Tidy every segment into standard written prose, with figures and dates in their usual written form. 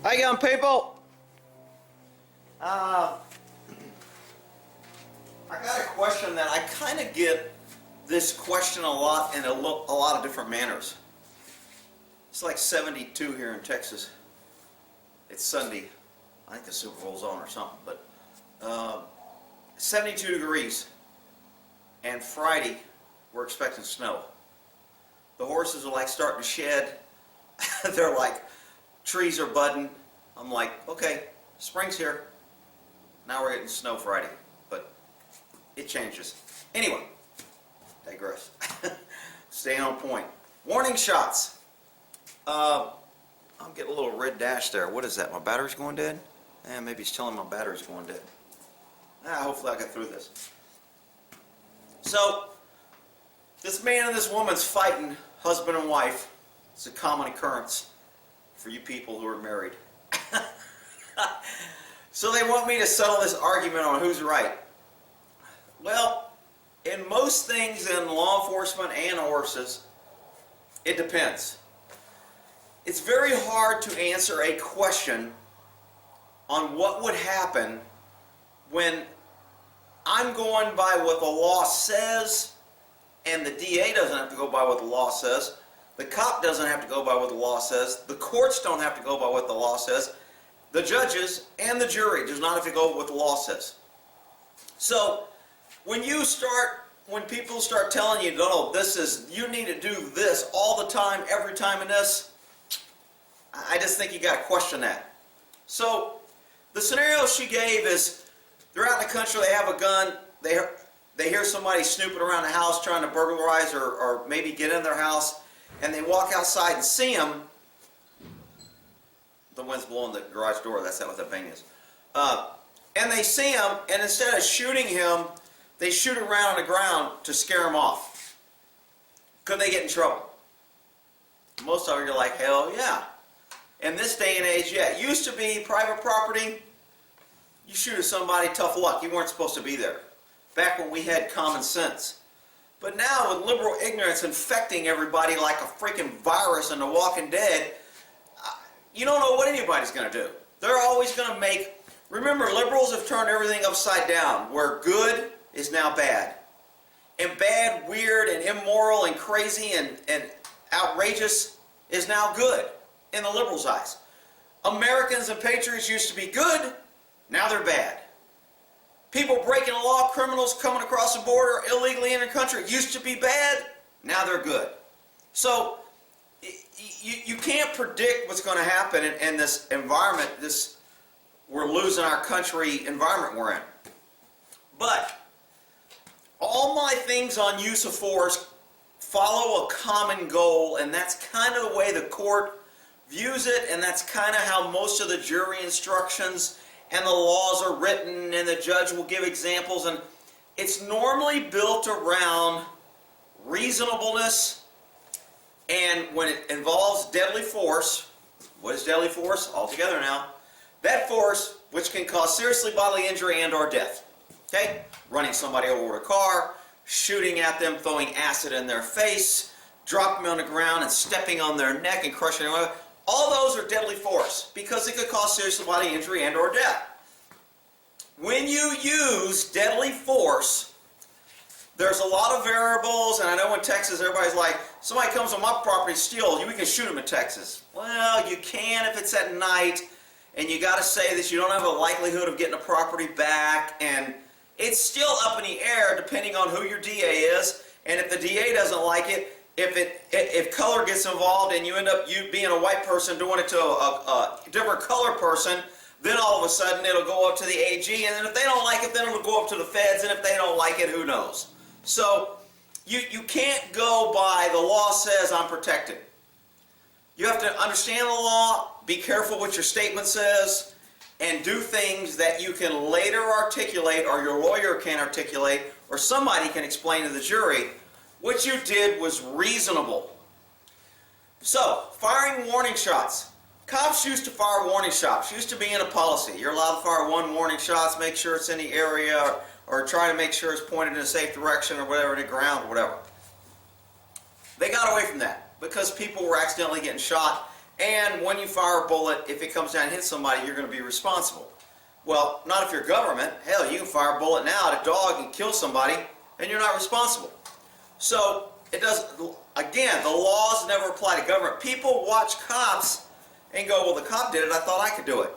How you going, people? I got a question that I kind of get this question a lot in a lot of different manners. It's like 72 here in Texas. It's Sunday. I think the Super Bowl's on or something, but 72 degrees. And Friday, we're expecting snow. The horses are like starting to shed. They're like, trees are budding. I'm like, okay, spring's here. Now we're getting snow Friday, but it changes. Anyway, digress. Staying on point. Warning shots. I'm getting a little red dash there. What is that? My battery's going dead? Maybe it's telling my battery's going dead. Hopefully I'll get through this. So, this man and this woman's fighting, husband and wife. It's a common occurrence for you people who are married. So they want me to settle this argument on who's right. Well, in most things in law enforcement and horses, it depends. It's very hard to answer a question on what would happen when I'm going by what the law says and the DA doesn't have to go by what the law says, the cop doesn't have to go by what the law says, the courts don't have to go by what the law says, the judges and the jury does not have to go by what the law says. So when people start telling you, no, you need to do this all the time, every time in this, I just think you got to question that. So the scenario she gave is they're out in the country, they have a gun, they hear somebody snooping around the house trying to burglarize or maybe get in their house, and they walk outside and see them. The wind's blowing the garage door, that's what that bang is. And they see him, and instead of shooting him, they shoot around on the ground to scare him off. Could they get in trouble? Most of you are like, hell yeah. In this day and age, yeah. It used to be private property. You shoot at somebody, tough luck. You weren't supposed to be there. Back when we had common sense. But now with liberal ignorance infecting everybody like a freaking virus in The Walking Dead, you don't know what anybody's going to do. They're always going to make... Remember, liberals have turned everything upside down, where good is now bad. And bad, weird, and immoral, and crazy, and outrageous is now good in the liberals' eyes. Americans and patriots used to be good, now they're bad. People breaking the law, criminals coming across the border, illegally in the country, used to be bad, now they're good. So, you can't predict what's going to happen in this environment, this we're losing our country environment we're in. But all my things on use of force follow a common goal, and that's kind of the way the court views it, and that's kind of how most of the jury instructions and the laws are written, and the judge will give examples, and it's normally built around reasonableness. And when it involves deadly force, what is deadly force? All together now. That force which can cause seriously bodily injury and or death. Okay? Running somebody over with a car, shooting at them, throwing acid in their face, dropping them on the ground and stepping on their neck and crushing them. All those are deadly force because it could cause serious bodily injury and or death. When you use deadly force, there's a lot of variables, and I know in Texas everybody's like, somebody comes on my property and steals, we can shoot them in Texas. Well, you can if it's at night, and you got to say that you don't have a likelihood of getting a property back, and it's still up in the air depending on who your DA is, and if the DA doesn't like it, if color gets involved and you end up being a white person doing it to a different color person, then all of a sudden it'll go up to the AG, and then if they don't like it, then it'll go up to the feds, and if they don't like it, who knows? So you can't go by the law says I'm protected. You have to understand the law, be careful what your statement says, and do things that you can later articulate, or your lawyer can articulate, or somebody can explain to the jury what you did was reasonable. So, firing warning shots. Cops used to fire warning shots. Used to be in a policy. You're allowed to fire one warning shots, make sure it's in the area, or try to make sure it's pointed in a safe direction, or whatever, to the ground, or whatever. They got away from that because people were accidentally getting shot, And when you fire a bullet, if it comes down and hits somebody, you're going to be responsible. Well, not if you're government. Hell, you can fire a bullet now at a dog and kill somebody, and you're not responsible. So it does. Again, the laws never apply to government. People watch cops and go, well, the cop did it, I thought I could do it.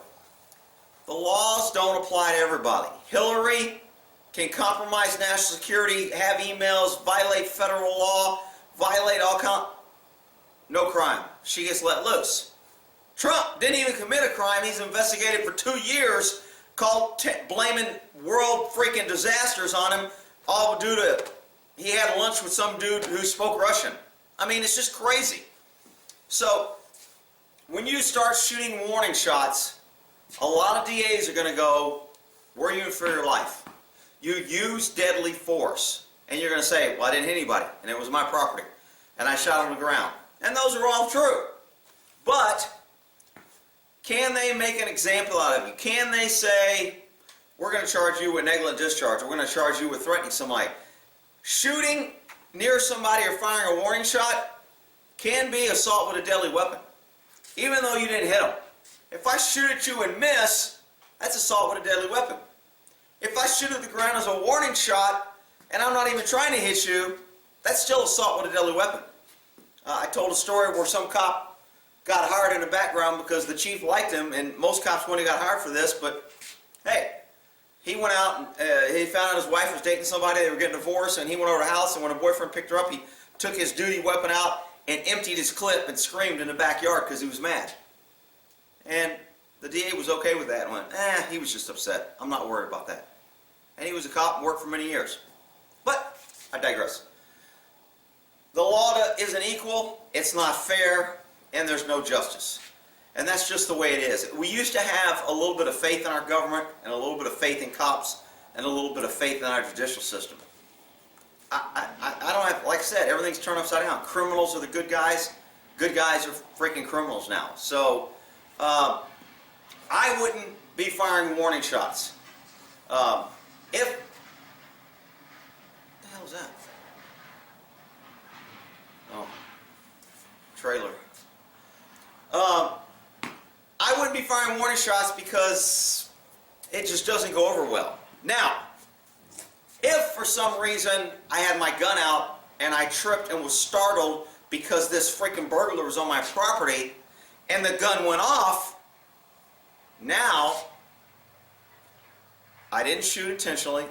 The laws don't apply to everybody. Hillary can compromise national security, have emails, violate federal law, violate all no crime. She gets let loose. Trump didn't even commit a crime. He's investigated for 2 years, blaming world freaking disasters on him, all due to he had lunch with some dude who spoke Russian. I mean, it's just crazy. So when you start shooting warning shots, a lot of DAs are going to go, were you in for your life? You used deadly force. And you're going to say, well, I didn't hit anybody, and it was my property, and I shot on the ground. And those are all true. But can they make an example out of you? Can they say, we're going to charge you with negligent discharge, we're going to charge you with threatening somebody? Shooting near somebody or firing a warning shot can be assault with a deadly weapon, even though you didn't hit them. If I shoot at you and miss, that's assault with a deadly weapon. If I shoot at the ground as a warning shot and I'm not even trying to hit you, that's still assault with a deadly weapon. I told a story where some cop got hired in the background because the chief liked him, and most cops wouldn't have got hired for this, but hey, he went out and he found out his wife was dating somebody, they were getting divorced, and he went over to the house, and when a boyfriend picked her up, he took his duty weapon out and emptied his clip and screamed in the backyard because he was mad. And the DA was okay with that and went, he was just upset. I'm not worried about that. And he was a cop and worked for many years. But I digress. The law isn't equal, it's not fair, and there's no justice. And that's just the way it is. We used to have a little bit of faith in our government, and a little bit of faith in cops, and a little bit of faith in our judicial system. I don't have, like I said, everything's turned upside down. Criminals are the good guys. Good guys are freaking criminals now. So I wouldn't be firing warning shots. What the hell is that? Oh, trailer. I wouldn't be firing warning shots because it just doesn't go over well. Now, if for some reason I had my gun out and I tripped and was startled because this freaking burglar was on my property and the gun went off, now I didn't shoot intentionally.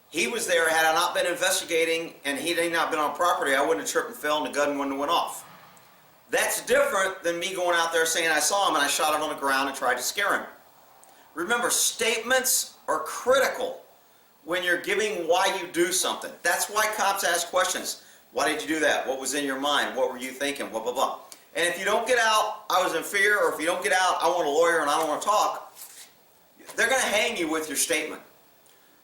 He was there. Had I not been investigating and he had not been on property, I wouldn't have tripped and fell and the gun wouldn't have went off. That's different than me going out there saying I saw him and I shot it on the ground and tried to scare him. Remember, statements are critical when you're giving why you do something. That's why cops ask questions. Why did you do that? What was in your mind? What were you thinking? Blah, blah, blah. And if you don't get out, I was in fear, or if you don't get out, I want a lawyer and I don't want to talk, they're going to hang you with your statement.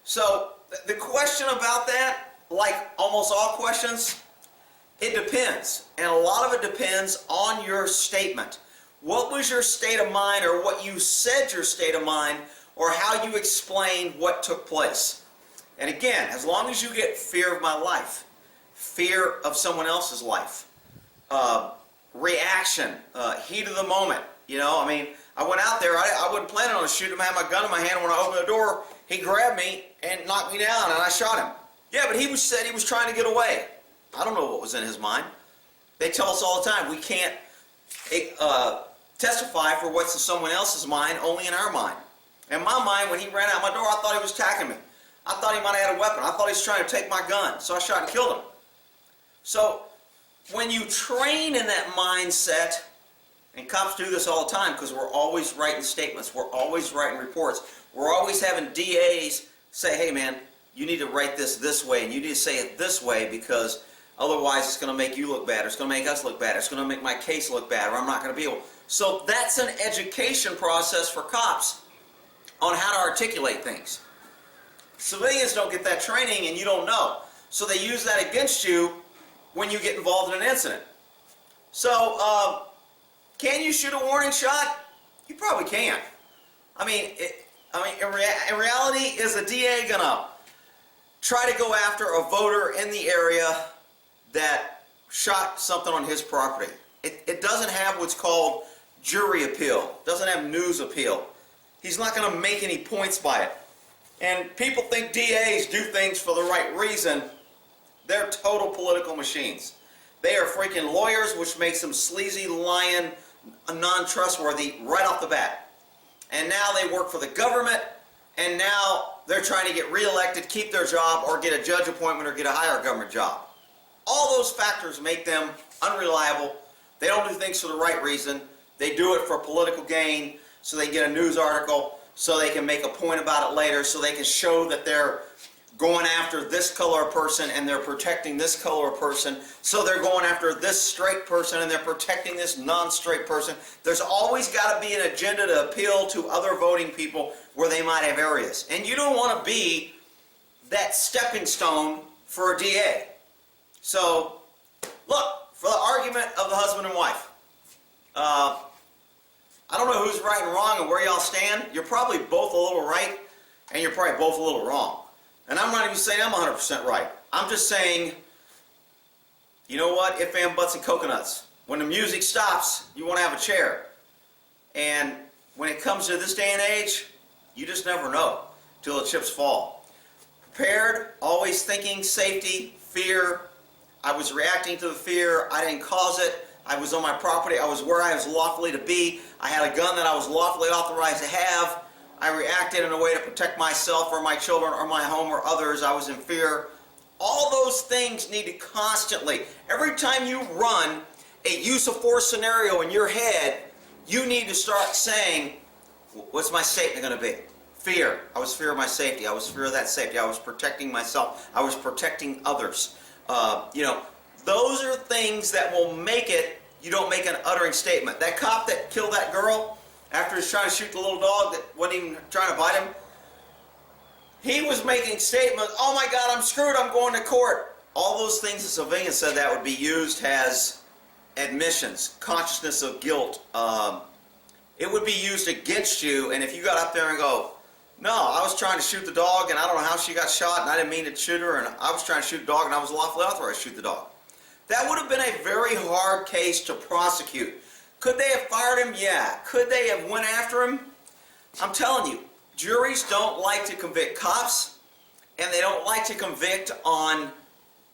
So the question about that, like almost all questions, it depends. And a lot of it depends on your statement. What was your state of mind, or what you said your state of mind, or how you explained what took place? And again, as long as you get fear of my life, fear of someone else's life, reaction, heat of the moment, you know, I mean, I went out there, I wasn't planning on shooting him, I had my gun in my hand, when I opened the door, he grabbed me and knocked me down, and I shot him. Yeah, but he said he was trying to get away. I don't know what was in his mind. They tell us all the time, we can't testify for what's in someone else's mind, only in our mind. In my mind, when he ran out my door, I thought he was attacking me. I thought he might have had a weapon. I thought he was trying to take my gun, so I shot and killed him. So when you train in that mindset, and cops do this all the time because we're always writing statements, we're always writing reports, we're always having DAs say, hey man, you need to write this way, and you need to say it this way, because otherwise it's going to make you look bad, or it's going to make us look bad, or it's going to make my case look bad, or I'm not going to be able. So that's an education process for cops on how to articulate things. Civilians don't get that training, and you don't know. So they use that against you when you get involved in an incident. So, can you shoot a warning shot? You probably can. I mean, in reality, is a DA gonna try to go after a voter in the area that shot something on his property? It doesn't have what's called jury appeal. It doesn't have news appeal. He's not going to make any points by it. And people think DAs do things for the right reason. They're total political machines. They are freaking lawyers, which makes them sleazy, lying, non-trustworthy right off the bat. And now they work for the government, and now they're trying to get reelected, keep their job, or get a judge appointment, or get a higher government job. All those factors make them unreliable. They don't do things for the right reason. They do it for political gain, so they get a news article, so they can make a point about it later, so they can show that they're going after this color of person and they're protecting this color of person, so they're going after this straight person and they're protecting this non-straight person. There's always got to be an agenda to appeal to other voting people where they might have areas. And you don't want to be that stepping stone for a DA. So, look, for the argument of the husband and wife, I don't know who's right and wrong and where y'all stand. You're probably both a little right, and you're probably both a little wrong. And I'm not even saying I'm 100% right. I'm just saying, you know what? If, and, buts, and coconuts. When the music stops, you want to have a chair. And when it comes to this day and age, you just never know till the chips fall. Prepared, always thinking, safety, fear. I was reacting to the fear. I didn't cause it. I was on my property. I was where I was lawfully to be. I had a gun that I was lawfully authorized to have. I reacted in a way to protect myself or my children or my home or others. I was in fear. All those things need to constantly, every time you run a use of force scenario in your head, you need to start saying, what's my statement going to be? Fear. I was fear of my safety. I was fear of that safety. I was protecting myself. I was protecting others. Those are things that will make it, you don't make an uttering statement. That cop that killed that girl after he was trying to shoot the little dog that wasn't even trying to bite him, he was making statements, oh my God, I'm screwed, I'm going to court. All those things the civilian said that would be used as admissions, consciousness of guilt. It would be used against you, and if you got up there and go, no, I was trying to shoot the dog and I don't know how she got shot and I didn't mean to shoot her and I was trying to shoot the dog and I was lawfully authorized to shoot the dog. That would have been a very hard case to prosecute. Could they have fired him? Yeah. Could they have went after him? I'm telling you, juries don't like to convict cops, and they don't like to convict on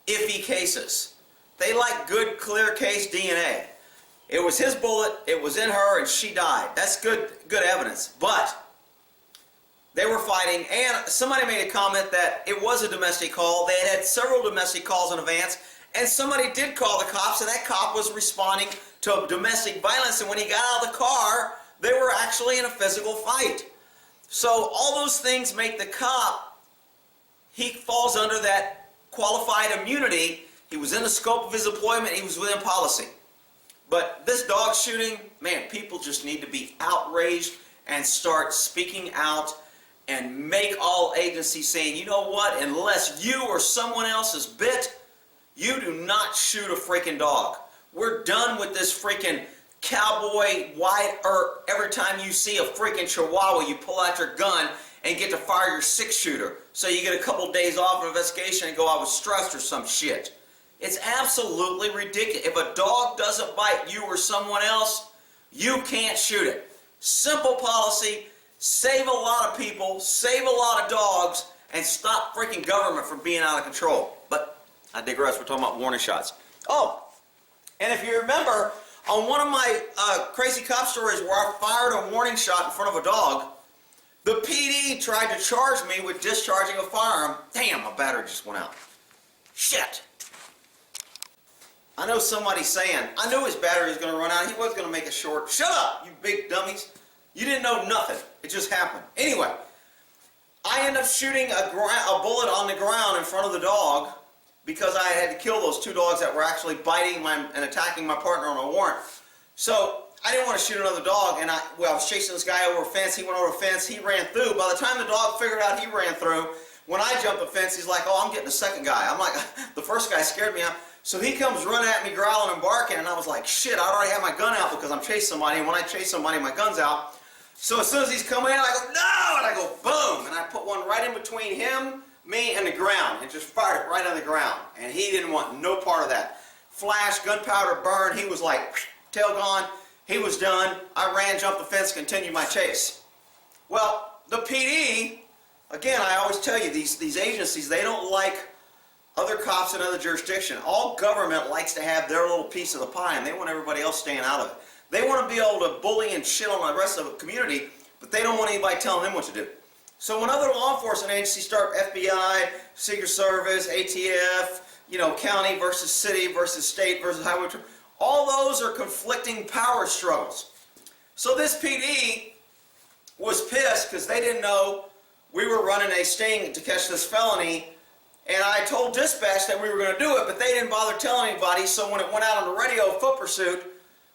iffy cases. They like good, clear case DNA. It was his bullet, it was in her, and she died. That's good evidence. But they were fighting, and somebody made a comment that it was a domestic call. They had several domestic calls in advance, and somebody did call the cops, and that cop was responding to domestic violence, and when he got out of the car, they were actually in a physical fight. So all those things make the cop, he falls under that qualified immunity. He was in the scope of his employment, he was within policy. But this dog shooting, man, people just need to be outraged and start speaking out and make all agencies saying, you know what, unless you or someone else is bit, you do not shoot a freaking dog. We're done with this freaking cowboy every time you see a freaking chihuahua, you pull out your gun and get to fire your 6-shooter. So you get a couple days off of investigation and go, I was stressed or some shit. It's absolutely ridiculous. If a dog doesn't bite you or someone else, you can't shoot it. Simple policy, save a lot of people, save a lot of dogs, and stop freaking government from being out of control. But I digress, we're talking about warning shots. Oh, and if you remember, on one of my crazy cop stories where I fired a warning shot in front of a dog, the PD tried to charge me with discharging a firearm. Damn, my battery just went out. Shit. I know somebody's saying, I knew his battery was going to run out. He was going to make it short. Shut up, you big dummies. You didn't know nothing. It just happened. Anyway, I ended up shooting a bullet on the ground in front of the dog because I had to kill those 2 dogs that were actually biting and attacking my partner on a warrant. So I didn't want to shoot another dog, and I was chasing this guy over a fence. He went over a fence. He ran through. By the time the dog figured out he ran through, when I jumped the fence, he's like, oh, I'm getting the second guy. I'm like, the first guy scared me out. So he comes running at me, growling and barking, and I was like, shit, I already have my gun out because I'm chasing somebody, and when I chase somebody, my gun's out. So as soon as he's coming in, I go, no, and I go, boom, and I put one right in between him, me, and the ground, and just fired it right on the ground, and he didn't want no part of that. Flash, gunpowder, burn, he was like, tail gone. He was done. I ran, jumped the fence, continued my chase. Well, the PD, again, I always tell you, these agencies, they don't like other cops in other jurisdiction. All government likes to have their little piece of the pie, and they want everybody else staying out of it. They want to be able to bully and shit on the rest of the community, but they don't want anybody telling them what to do. So when other law enforcement agencies start, FBI, Secret Service, ATF, county versus city versus state versus highway, all those are conflicting power struggles. So this PD was pissed because they didn't know we were running a sting to catch this felony, and I told dispatch that we were going to do it, but they didn't bother telling anybody. So when it went out on the radio, foot pursuit,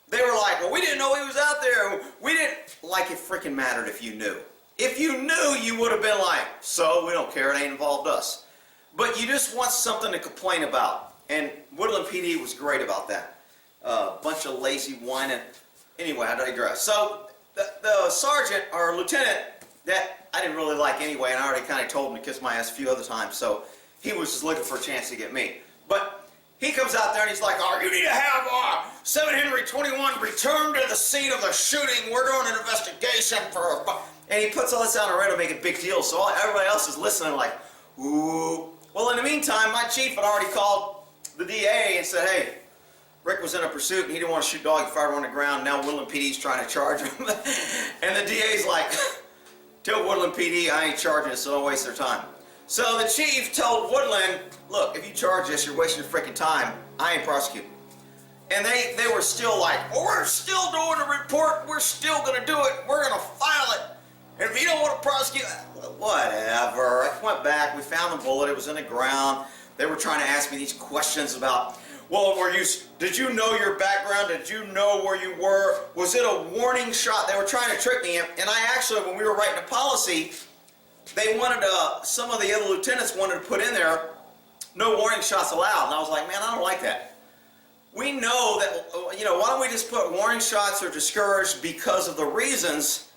they were like, well, we didn't know he was out there. We didn't, like it freaking mattered if you knew. If you knew, you would have been like, so we don't care, it ain't involved us. But you just want something to complain about, and Woodland PD was great about that. Bunch of lazy whining. Anyway, I digress. So the sergeant or lieutenant that I didn't really like anyway, and I already kind of told him to kiss my ass a few other times, so he was just looking for a chance to get me. But he comes out there and he's like, oh, you need to have 7 Henry 21 return to the scene of the shooting. We're doing an investigation for and he puts all this out on the radio to make a big deal, so everybody else is listening like, ooh. Well, in the meantime, my chief had already called the DA and said, hey, Rick was in a pursuit and he didn't want to shoot dog. He fired on the ground. Now Woodland PD's trying to charge him. And the DA's like, tell Woodland PD I ain't charging it, so don't waste their time. So the chief told Woodland, look, if you charge this, you're wasting your freaking time. I ain't prosecuting. And they were still like, oh, we're still doing the report. We're still going to do it. We're going to file it. And if you don't want to prosecute, whatever. I went back. We found the bullet. It was in the ground. They were trying to ask me these questions about, well, did you know your background? Did you know where you were? Was it a warning shot? They were trying to trick me. And I actually, when we were writing the policy, they wanted some of the other lieutenants wanted to put in there, no warning shots allowed. And I was like, man, I don't like that. We know that, why don't we just put warning shots or discouraged because of the reasons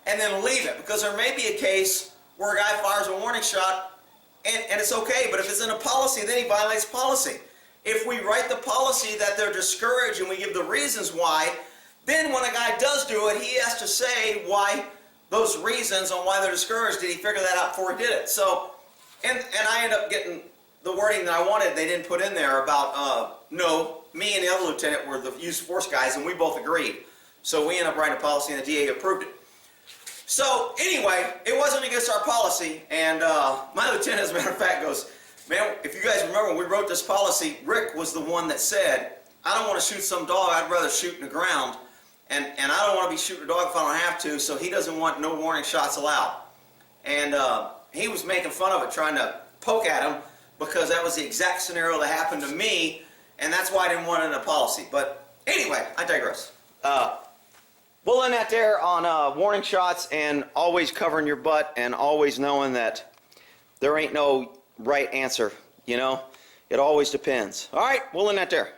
and then leave it? Because there may be a case where a guy fires a warning shot and it's okay, but if it's in a policy, then he violates policy. If we write the policy that they're discouraged and we give the reasons why, then when a guy does do it, he has to say why, those reasons on why they're discouraged. Did he figure that out before he did it? So, and I ended up getting the wording that I wanted. They didn't put in there about, no, me and the other lieutenant were the use of force guys, and we both agreed. So we ended up writing a policy, and the DA approved it. So anyway, it wasn't against our policy, and my lieutenant, as a matter of fact, goes, man, if you guys remember when we wrote this policy, Rick was the one that said, I don't want to shoot some dog, I'd rather shoot in the ground. And I don't want to be shooting a dog if I don't have to, so he doesn't want no warning shots allowed. And he was making fun of it, trying to poke at him, because that was the exact scenario that happened to me, and that's why I didn't want it in a policy. But anyway, I digress. We'll end that there on warning shots and always covering your butt and always knowing that there ain't no right answer, It always depends. All right, we'll end that there.